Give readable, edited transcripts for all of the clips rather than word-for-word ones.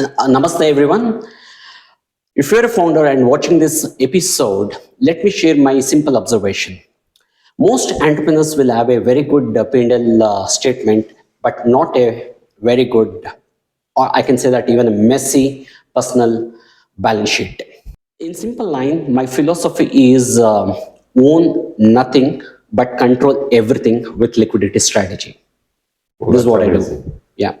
Namaste everyone. If you're a founder and watching this episode, let me share my simple observation. Most entrepreneurs will have a very good P&L statement, but not a very good, or I can say that even a messy personal balance sheet. In simple line, my philosophy is own nothing but control everything with liquidity strategy. Oh, This is that's what I amazing. do. Yeah.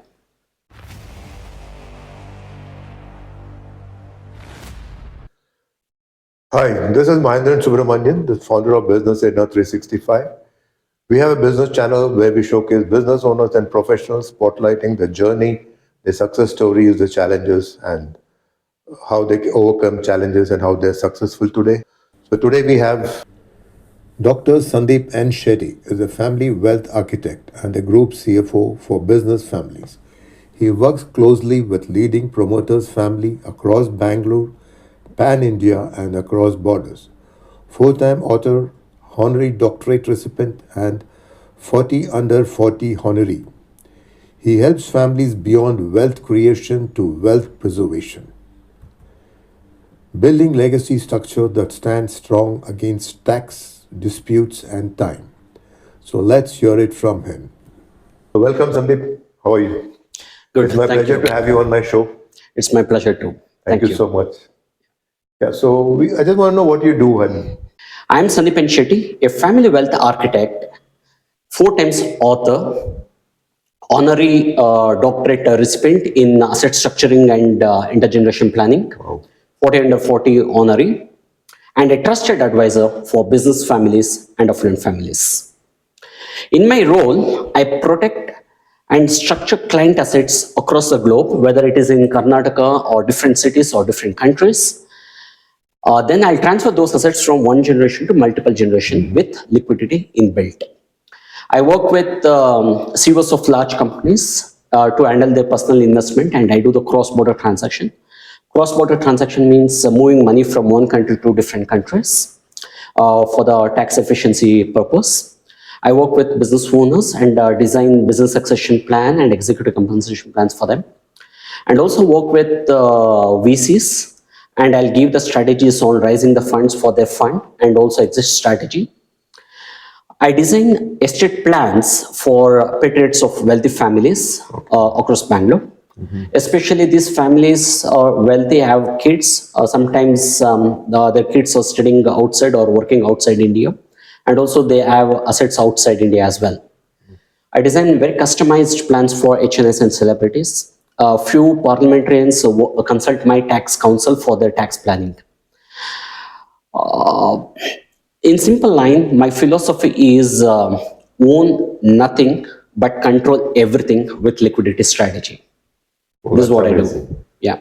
Hi, this is Mahendran Subramanian, the founder of Business Edna 365. We have a business channel where we showcase business owners and professionals spotlighting the journey, the success stories, the challenges, and how they overcome challenges and how they're successful today. So today we have Dr. Sandeep and Shetty is a family wealth architect and a group CFO for business families. He works closely with leading promoters family across Bangalore, pan-India and across borders. Full-time author, honorary doctorate recipient and 40 under 40 honoree. He helps families beyond wealth creation to wealth preservation, building legacy structure that stands strong against tax, disputes and time. So let's hear it from him. Welcome, Sandeep. How are you? Good. It's my Thank pleasure you. to have you on my show. It's my pleasure too. Thank you so much. Yeah, so I just want to know what you do. And I'm Sandeep Shetty, a family wealth architect, 4 times author, honorary doctorate recipient in asset structuring and intergeneration planning, wow. 40 under 40 honorary, and a trusted advisor for business families and affluent families. In my role, I protect and structure client assets across the globe, whether it is in Karnataka or different cities or different countries. Then I'll transfer those assets from one generation to multiple generation with liquidity inbuilt. I work with CEOs of large companies to handle their personal investment, and I do the cross-border transaction. Cross-border transaction means moving money from one country to different countries for the tax efficiency purpose. I work with business owners and design business succession plan and executive compensation plans for them, and also work with VCs, and I'll give the strategies on raising the funds for their fund and also exit strategy. I design estate plans for patriots of wealthy families across Bangalore. Especially these families are wealthy, have kids. Sometimes their kids are studying outside or working outside India, and also they have assets outside India as well. I design very customized plans for HNS and celebrities. A few parliamentarians consult my tax counsel for their tax planning. In simple line, my philosophy is own nothing but control everything with liquidity strategy. Oh, This is that's what I amazing. do. Yeah.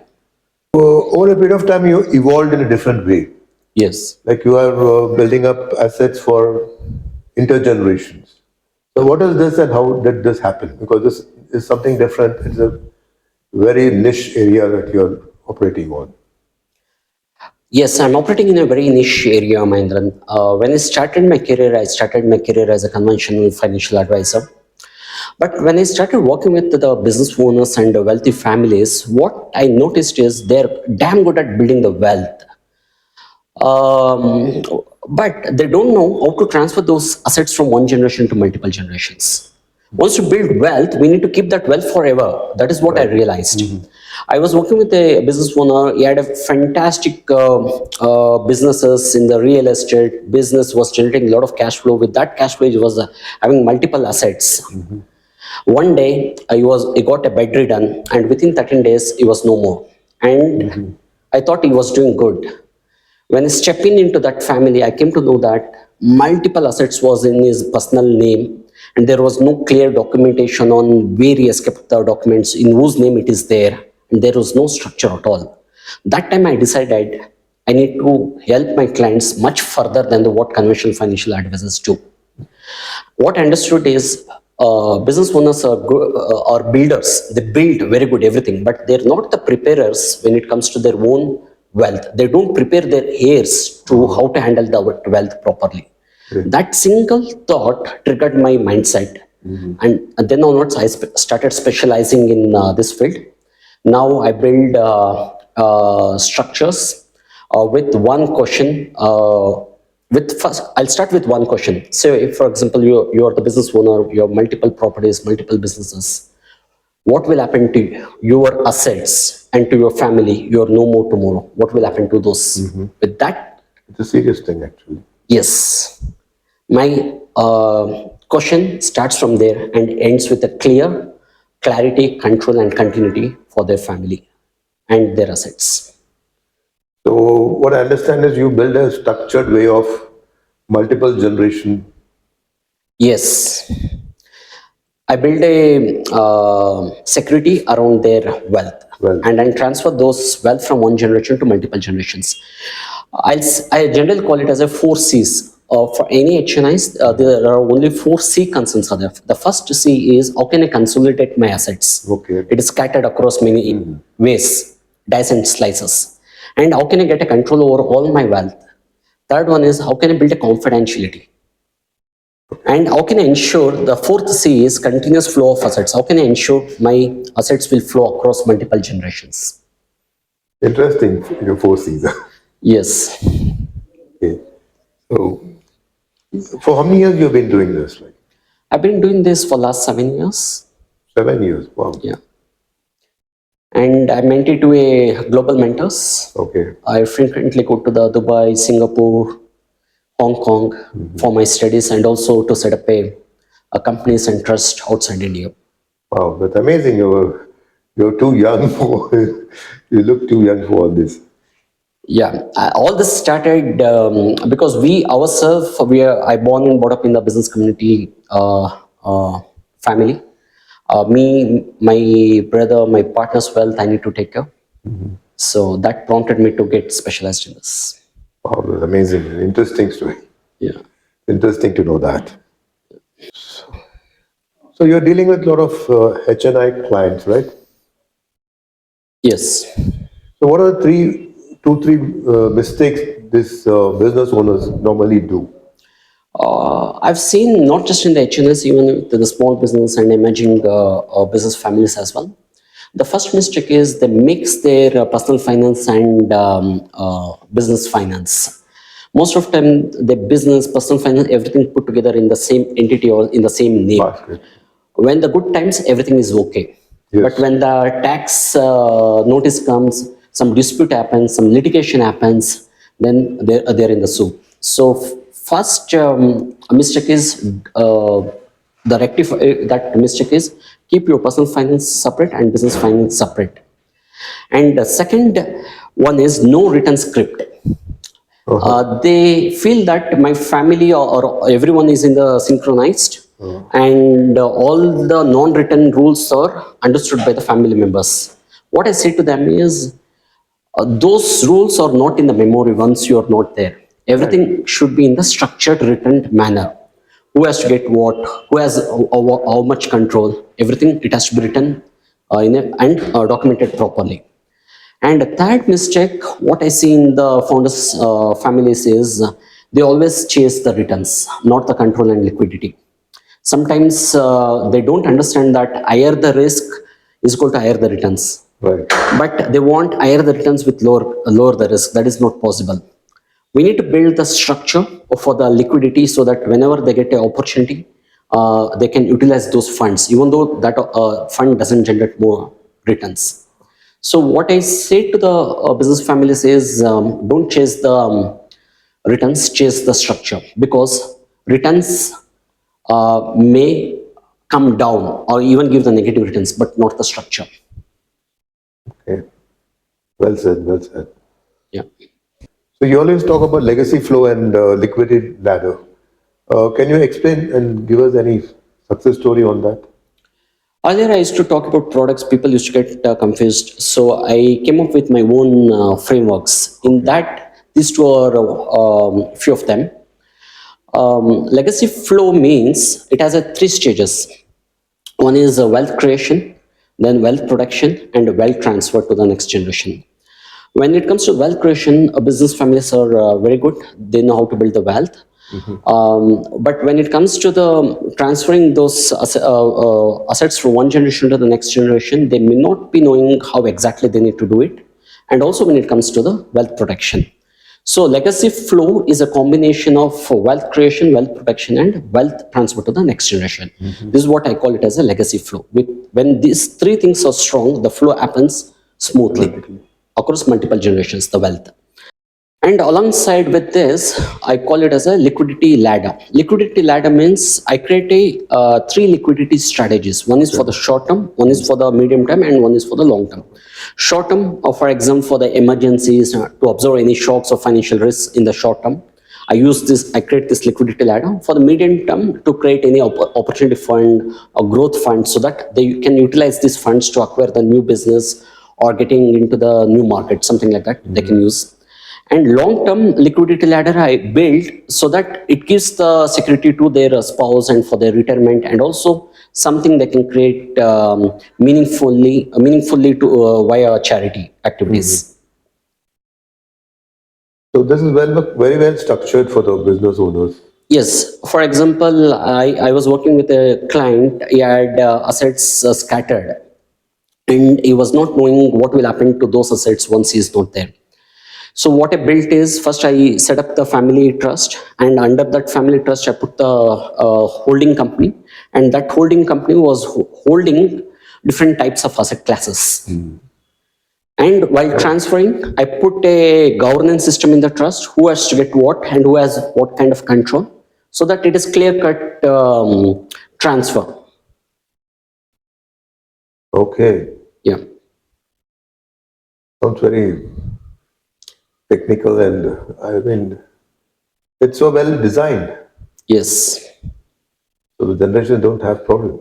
Over a period of time, you evolved in a different way. Yes. Like you are building up assets for intergenerations. So what is this and how did this happen? Because this is something different. It's a very niche area that you're operating on. Yes, I'm operating in a very niche area, Mahindran. When I started my career as a conventional financial advisor. But when I started working with the business owners and the wealthy families, what I noticed is they're damn good at building the wealth. Um, but they don't know how to transfer those assets from one generation to multiple generations. Once you build wealth, we need to keep that wealth forever. That is what I realized. I was working with a business owner. He had a fantastic businesses in the real estate business, was generating a lot of cash flow. With that cash flow, he was having multiple assets. One day, he got a bedridden, and within 13 days, he was no more. And I thought he was doing good. When I stepped into that family, I came to know that multiple assets was in his personal name, and there was no clear documentation on where he has kept the documents, in whose name it is there, and there was no structure at all. That time I decided I need to help my clients much further than what conventional financial advisors do. What I understood is business owners are builders. They build very good everything, but they're not the preparers when it comes to their own wealth. They don't prepare their heirs to how to handle the wealth properly. That single thought triggered my mindset. And then onwards, I started specializing in this field. Now I build structures with one question. With first, I'll start with one question. So, if, for example, you are the business owner, you have multiple properties, multiple businesses. What will happen to your assets and to your family? You are no more tomorrow. What will happen to those? With that, It's a serious thing, actually. yes, my question starts from there and ends with a clear clarity, control, and continuity for their family and their assets. So, what I understand is you build a structured way of multiple generation. Yes, I build a security around their wealth, Wealth. and then transfer those wealth from one generation to multiple generations. I generally call it as a four C's. For any HNIs, there are only four C concerns are there. The first C is how can I consolidate my assets? Okay. It is scattered across many ways, dice and slices. And how can I get a control over all my wealth? Third one is how can I build a confidentiality? And how can I ensure the fourth C is continuous flow of assets? How can I ensure my assets will flow across multiple generations? Interesting, your four C's. Yes. Okay. So, for how many years you've been doing this? Like I've been doing this for last 7 years. 7 years. Wow. Yeah. And I'm mentor to a global mentors. Okay. I frequently go to the Dubai, Singapore, Hong Kong for my studies and also to set up a companies and trust outside India. Wow, that's amazing. You're too young for you look too young for all this. Yeah, all this started because we ourselves, I born and brought up in the business community family. Me, my brother, my partner's wealth, I need to take care. So that prompted me to get specialized in this. Wow, that's amazing. Interesting story. Yeah. Interesting to know that. So you're dealing with a lot of HNI clients, right? Yes. So what are the two, three mistakes this business owners normally do? I've seen not just in the HNS, even to the small business and emerging business families as well. The first mistake is they mix their personal finance and business finance. Most of the time, the business, personal finance, everything put together in the same entity or in the same name. Basket. When the good times, everything is okay. Yes. But when the tax notice comes, some dispute happens, some litigation happens, then they're in the soup. So first mistake is that mistake is keep your personal finance separate and business finance separate. And the second one is no written script. They feel that my family or everyone is in the synchronized and all the non-written rules are understood by the family members. What I say to them is those rules are not in the memory once you are not there. Everything should be in the structured written manner. Who has to get what, who has how much control, everything it has to be written and documented properly. And the third mistake, what I see in the founders' families is they always chase the returns, not the control and liquidity. Sometimes they don't understand that higher the risk is equal to higher the returns. Right. But they want higher the returns with lower the risk. That is not possible. We need to build the structure for the liquidity so that whenever they get an opportunity, they can utilize those funds, even though that fund doesn't generate more returns. So what I say to the business families is don't chase the returns, chase the structure, because returns may come down or even give the negative returns, but not the structure. Okay. Well said. Well said. Yeah. So you always talk about legacy flow and liquidity ladder. Can you explain and give us any success story on that? Earlier, I used to talk about products. People used to get confused. So I came up with my own frameworks. In that, these two are few of them. Legacy flow means it has three stages. One is wealth creation, then wealth production, and wealth transfer to the next generation. When it comes to wealth creation, business families are very good. They know how to build the wealth. But when it comes to the transferring those assets from one generation to the next generation, they may not be knowing how exactly they need to do it. And also when it comes to the wealth protection. So legacy flow is a combination of wealth creation, wealth protection, and wealth transfer to the next generation. This is what I call it as a legacy flow. When these three things are strong, the flow happens smoothly across multiple generations, the wealth. And alongside with this, I call it as a liquidity ladder. Liquidity ladder means I create three liquidity strategies. One is for the short term, one is for the medium term, and one is for the long term. Short term, for example, for the emergencies, to absorb any shocks or financial risks in the short term. I create this liquidity ladder. For the medium term, to create any opportunity fund or growth fund, so that they can utilize these funds to acquire the new business or getting into the new market, something like that they can use. And long-term liquidity ladder I build so that it gives the security to their spouse and for their retirement, and also something they can create meaningfully to via charity activities. So this is very well structured for the business owners. Yes, for example, I was working with a client. He had assets scattered, and he was not knowing what will happen to those assets once he is not there. So what I built is, first I set up the family trust, and under that family trust I put the holding company, and that holding company was holding different types of asset classes. And while transferring, I put a governance system in the trust, who has to get what and who has what kind of control, so that it is clear-cut transfer. Okay. Yeah. Sounds very technical, and I mean, it's so well designed. Yes. So the generation don't have problem.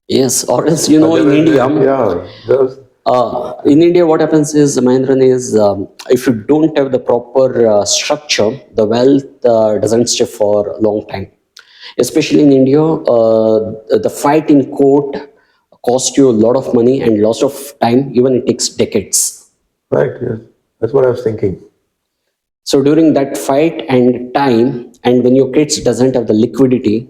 Yes, or else, in India, in India, what happens is, Mahendran, is if you don't have the proper structure, the wealth doesn't stay for a long time. Especially in India, the fight in court cost you a lot of money and loss of time. Even it takes decades. Right. Yes, that's what I was thinking. So during that fight and time, and when your kids doesn't have the liquidity,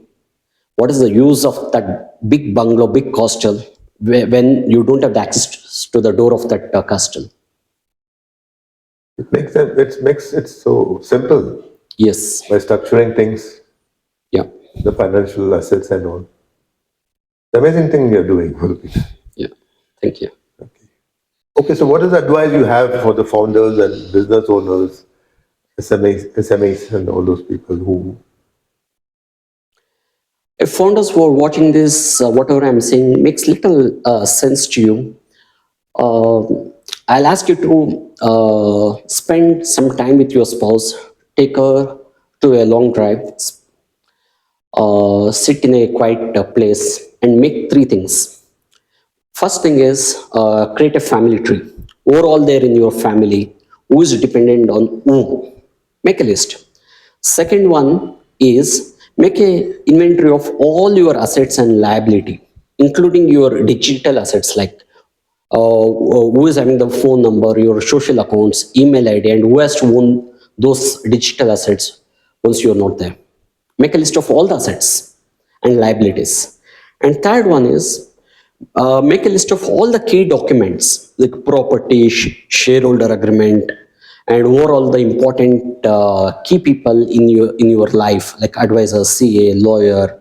what is the use of that big bungalow, big castle, when you don't have the access to the door of that castle? It makes it so simple. Yes. By structuring things. Yeah. The financial assets and all. The amazing thing you're doing. Yeah. Thank you. Okay. So what is the advice you have for the founders and business owners, SMEs and all those people who... If founders who are watching this, whatever I'm saying makes little sense to you, I'll ask you to spend some time with your spouse, take her to a long drive, sit in a quiet place, and make three things. First thing is create a family tree. Overall, there in your family, who is dependent on whom? Make a list. Second one is make a inventory of all your assets and liability, including your digital assets like who is having the phone number, your social accounts, email ID, and who has to own those digital assets once you're not there. Make a list of all the assets and liabilities. And third one is make a list of all the key documents like property, shareholder agreement, and overall the important key people in your life, like advisor, CA, lawyer,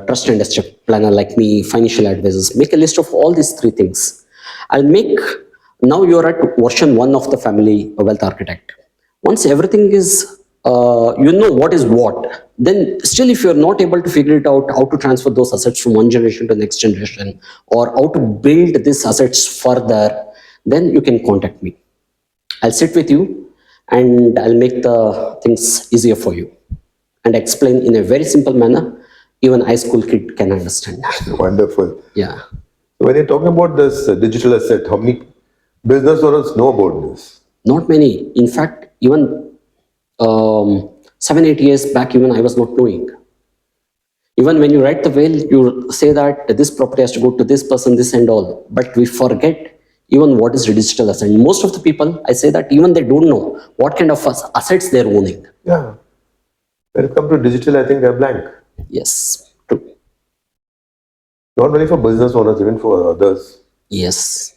trust and estate planner like me, financial advisors. Make a list of all these three things. Now you're at version 1 of the family wealth architect. Once everything is what is what, then still if you're not able to figure it out how to transfer those assets from one generation to the next generation, or how to build these assets further, then you can contact me. I'll sit with you and I'll make the things easier for you and explain in a very simple manner. Even high school kid can understand. Wonderful. Yeah. When you're talking about this digital asset, how many business owners know about this? Not many. In fact, even 7-8 years back, even I was not knowing. Even when you write the will, you say that this property has to go to this person, this and all. But we forget even what is digital asset. Most of the people, I say that even they don't know what kind of assets they're owning. Yeah. When it comes to digital, I think they're blank. Yes, true. Not only for business owners, even for others. Yes.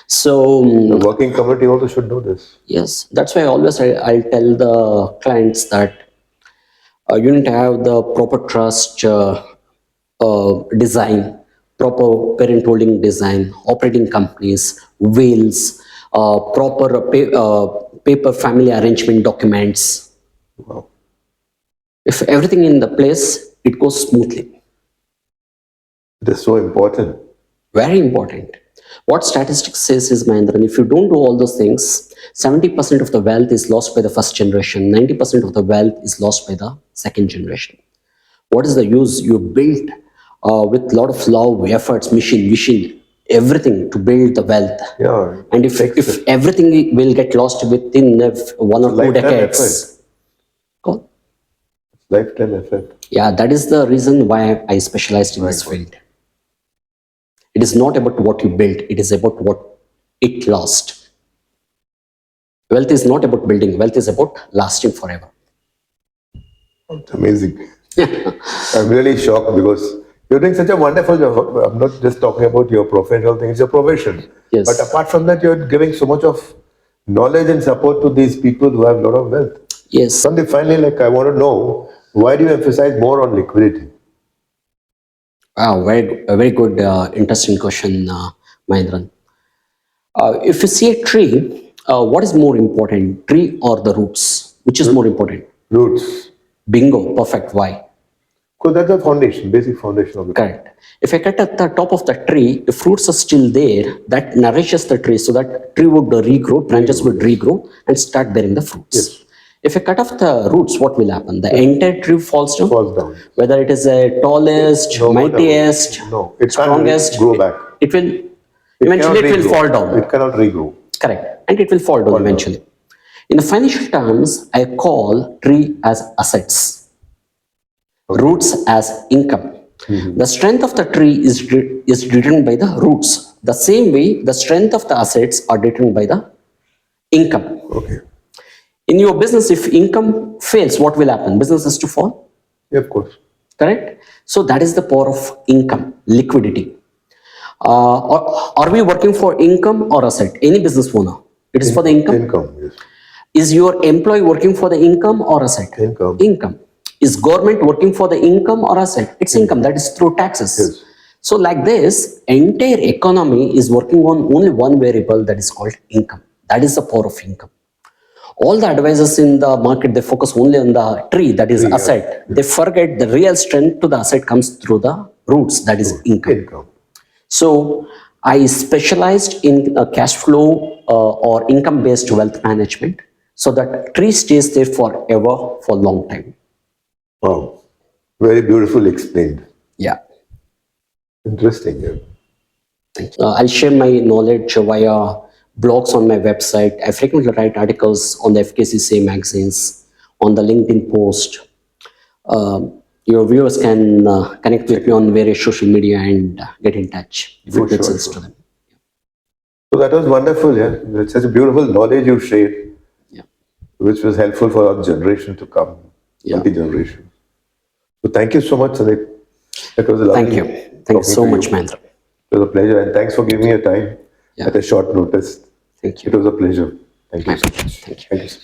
So, The working community also should know this. yes, that's why I'll tell the clients that you need to have the proper trust design, proper parent holding design, operating companies, wills, proper paper family arrangement documents. Wow. If everything in the place, it goes smoothly. It is so important. Very important. What statistics says is, Mahendran, if you don't do all those things, 70% of the wealth is lost by the first generation, 90% of the wealth is lost by the second generation. What is the use? You built with a lot of love, efforts, mission, vision, everything to build the wealth. Yeah. And if everything will get lost within 1 or 2 lifetime decades, go. Lifetime effort. Yeah, that is the reason why I specialized in this field. It is not about what you built, it is about what it lost. Wealth is not about building, wealth is about lasting forever. It's amazing. I'm really shocked because you're doing such a wonderful job. I'm not just talking about your professional thing, it's your profession. Yes. But apart from that, you're giving so much of knowledge and support to these people who have a lot of wealth. Yes. Sandeep, finally, I want to know, why do you emphasize more on liquidity? Wow, a very good, interesting question, Mahendran. If you see a tree, what is more important, tree or the roots? Which is more important? Roots. Bingo, perfect. Why? Because that's the foundation, basic foundation of the tree. Correct. If I cut at the top of the tree, if fruits are still there, that nourishes the tree, so that tree would regrow, branches would regrow and start bearing the fruits. Yes. If I cut off the roots, what will happen? The entire tree falls down. Falls down. Whether it is a tallest, mightiest, it strongest, can't grow back. It will eventually it will fall down. It cannot regrow. Correct. And it will fall down eventually. In the financial terms, I call tree as assets, roots as income. The strength of the tree is determined by the roots. The same way, the strength of the assets are determined by the income. Okay. In your business, if income fails, what will happen? Business has to fall. Yeah, of course. Correct? So that is the power of income, liquidity. Are we working for income or asset? Any business owner, it is for the income. Income, yes. Is your employee working for the income or asset? Income. Income. Is government working for the income or asset? It's income. That is through taxes. Yes. So like this, entire economy is working on only one variable, that is called income. That is the power of income. All the advisors in the market, they focus only on the tree, that is asset. They forget the real strength to the asset comes through the roots, that is income. So I specialized in cash flow or income based wealth management, so that tree stays there forever, for a long time. Wow. Very beautifully explained. Yeah. Interesting. Yeah. Thank you. I'll share my knowledge via blogs on my website. I frequently write articles on the FKCCA magazines, on the LinkedIn post. Your viewers can connect with me on various social media and get in touch if it makes sense to them. So that was wonderful. Yeah, it's such a beautiful knowledge you shared, which was helpful for our generation to come, multi-generation. So thank you so much, Sandeep. It was a lovely. Thank you. Thank you so much, Mahendra. It was a pleasure, and thanks for giving me your time at a short notice. Thank you. It was a pleasure. Thank you so much. Thank you. Thank you.